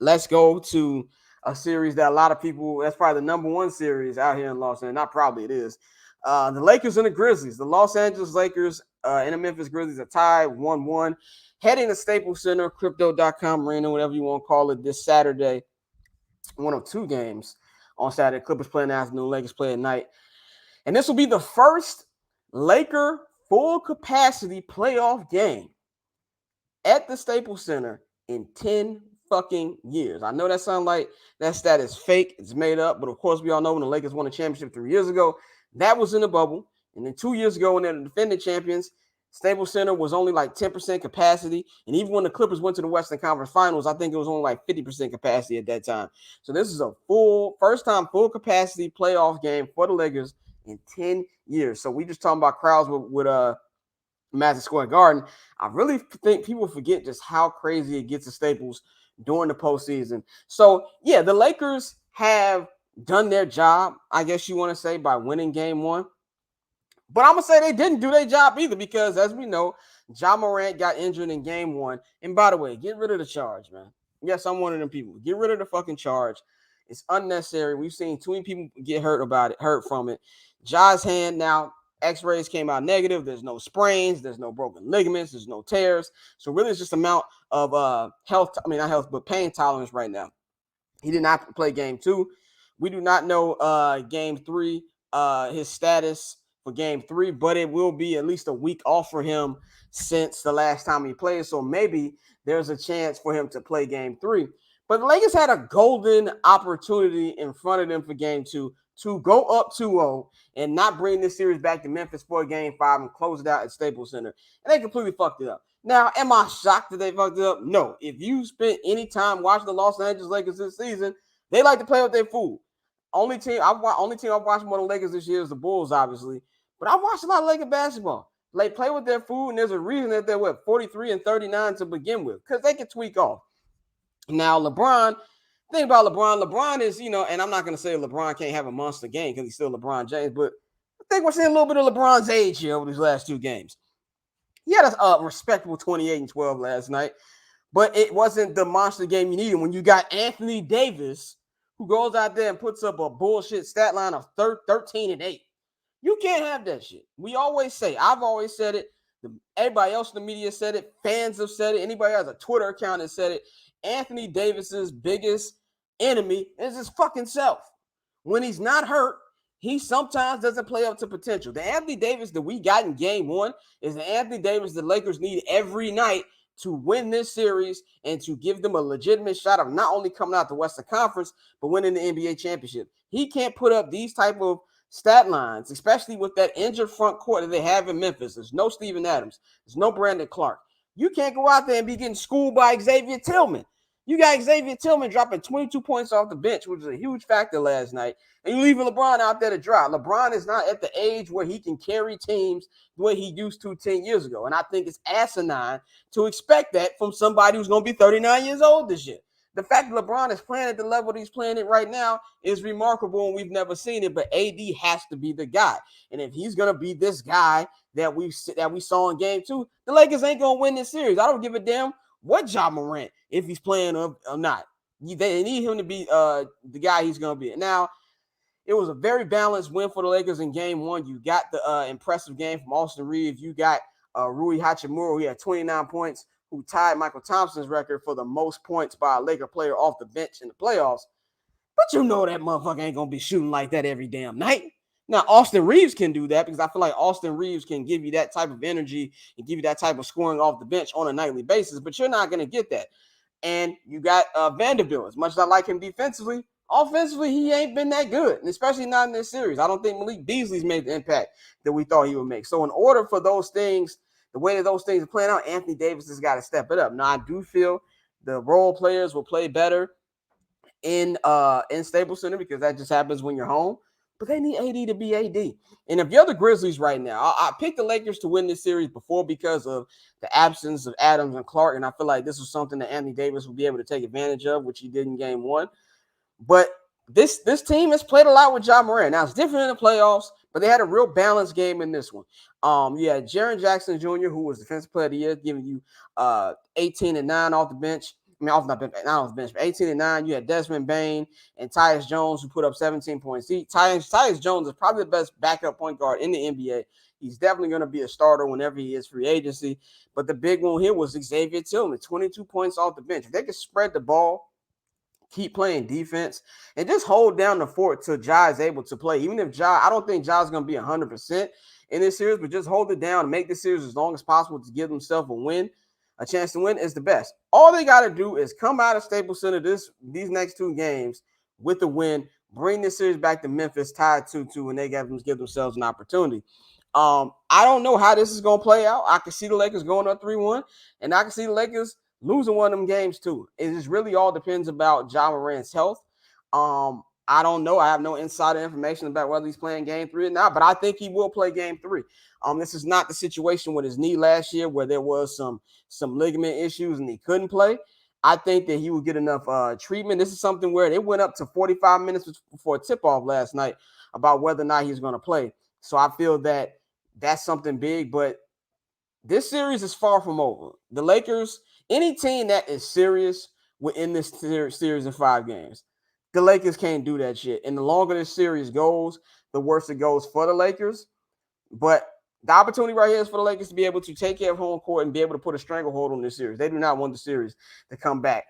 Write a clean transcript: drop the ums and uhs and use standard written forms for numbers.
let's go to a series that a lot of people, that's probably the number one series out here in Los Angeles. Not probably, it is. The Lakers and the Grizzlies. The Los Angeles Lakers and the Memphis Grizzlies are tied 1-1. Heading to Staples Center, crypto.com arena, whatever you want to call it, this Saturday. One of two games on Saturday. Clippers play in the afternoon, Lakers play at night. And this will be the first Laker full capacity playoff game at the Staples Center in 10 fucking years. I know that sounds like that stat is fake, it's made up, but of course we all know when the Lakers won a championship 3 years ago, that was in the bubble. And then 2 years ago when they're the defending champions, Staples Center was only like 10% capacity. And even when the Clippers went to the Western Conference Finals, I think it was only like 50% capacity at that time. So this is a first time full capacity playoff game for the Lakers in 10 years. So we just talking about crowds with Madison Square Garden. I really think people forget just how crazy it gets at Staples during the postseason. So, yeah, the Lakers have done their job, I guess you want to say, by winning game one. But I'm going to say they didn't do their job either because, as we know, Ja Morant got injured in game one. And by the way, get rid of the charge, man. Yes, I'm one of them people. Get rid of the fucking charge. It's unnecessary. We've seen too many people get hurt from it. Ja's hand now, X-rays came out negative. There's no sprains. There's no broken ligaments. There's no tears. So really it's just amount of not health, but pain tolerance right now. He did not play game two. We do not know game three, his status for game three, but it will be at least a week off for him since the last time he played. So maybe there's a chance for him to play game three. But the Lakers had a golden opportunity in front of them for game two to go up 2-0 and not bring this series back to Memphis for game five and close it out at Staples Center. And they completely fucked it up. Now, am I shocked that they fucked it up? No. If you spent any time watching the Los Angeles Lakers this season, they like to play with their food. Only team I've watched more than the Lakers this year is the Bulls, obviously. But I've watched a lot of Laker basketball. They play with their food, and there's a reason that they're 43 and 39 to begin with, because they can tweak off. Now, LeBron, think about LeBron. LeBron is, and I'm not going to say LeBron can't have a monster game because he's still LeBron James, but I think we're seeing a little bit of LeBron's age here over these last two games. He had a respectable 28 and 12 last night, but it wasn't the monster game you needed when you got Anthony Davis, who goes out there and puts up a bullshit stat line of 13 and 8. You can't have that shit. We always say, I've always said it. Everybody else in the media said it. Fans have said it. Anybody who has a Twitter account has said it. Anthony Davis's biggest enemy is his fucking self. When he's not hurt, he sometimes doesn't play up to potential. The Anthony Davis that we got in game one is the Anthony Davis the Lakers need every night to win this series and to give them a legitimate shot of not only coming out the Western Conference, but winning the NBA championship. He can't put up these type of stat lines, especially with that injured front court that they have in Memphis. There's no Steven Adams. There's no Brandon Clark. You can't go out there and be getting schooled by Xavier Tillman. You got Xavier Tillman dropping 22 points off the bench, which was a huge factor last night. And you leaving LeBron out there to dry. LeBron is not at the age where he can carry teams the way he used to 10 years ago. And I think it's asinine to expect that from somebody who's going to be 39 years old this year. The fact that LeBron is playing at the level that he's playing it right now is remarkable, and we've never seen it. But AD has to be the guy. And if he's going to be this guy that we saw in game two, the Lakers ain't going to win this series. I don't give a damn what Ja Morant, if he's playing or not. They need him to be the guy he's going to be. Now, it was a very balanced win for the Lakers in game one. You got the impressive game from Austin Reeves. You got Rui Hachimura, who had 29 points, who tied Michael Thompson's record for the most points by a Laker player off the bench in the playoffs. But you know that motherfucker ain't going to be shooting like that every damn night. Now, Austin Reeves can do that because I feel like Austin Reeves can give you that type of energy and give you that type of scoring off the bench on a nightly basis, but you're not going to get that. And you got Vanderbilt. As much as I like him defensively, offensively, he ain't been that good, and especially not in this series. I don't think Malik Beasley's made the impact that we thought he would make. So in order for those things, the way that those things are playing out, Anthony Davis has got to step it up. Now, I do feel the role players will play better in Staples Center because that just happens when you're home. But they need AD to be AD. And if you're the Grizzlies right now, I picked the Lakers to win this series before because of the absence of Adams and Clark, and I feel like this was something that Anthony Davis will be able to take advantage of, which he did in game one. But this team has played a lot with Ja Morant. Now, it's different in the playoffs, but they had a real balanced game in this one. You had Jaren Jackson Jr., who was Defensive Player of the Year, giving you 18 and 9 off the bench. I mean, off the bench, 18-9. You had Desmond Bain and Tyus Jones, who put up 17 points. Tyus Jones is probably the best backup point guard in the NBA. He's definitely going to be a starter whenever he is free agency. But the big one here was Xavier Tillman, 22 points off the bench. If they could spread the ball, keep playing defense, and just hold down the fort till Ja is able to play. Even if I don't think Ja's going to be 100% in this series, but just hold it down and make the series as long as possible to give themselves a chance to win is the best. All they got to do is come out of Staples Center these next 2 games with the win, bring this series back to Memphis, tied 2-2, and they give themselves an opportunity. I don't know how this is going to play out. I can see the Lakers going up 3-1, and I can see the Lakers losing one of them games too. It just really all depends about Ja Morant's health. I don't know. I have no insider information about whether he's playing game 3 or not, but I think he will play game 3. This is not the situation with his knee last year where there was some ligament issues and he couldn't play. I think that he will get enough treatment. This is something where they went up to 45 minutes before tip-off last night about whether or not he's going to play. So I feel that that's something big, but this series is far from over. The Lakers, any team that is serious will end this series in 5 games. The Lakers can't do that shit. And the longer this series goes, the worse it goes for the Lakers. But the opportunity right here is for the Lakers to be able to take care of home court and be able to put a stranglehold on this series. They do not want the series to come back.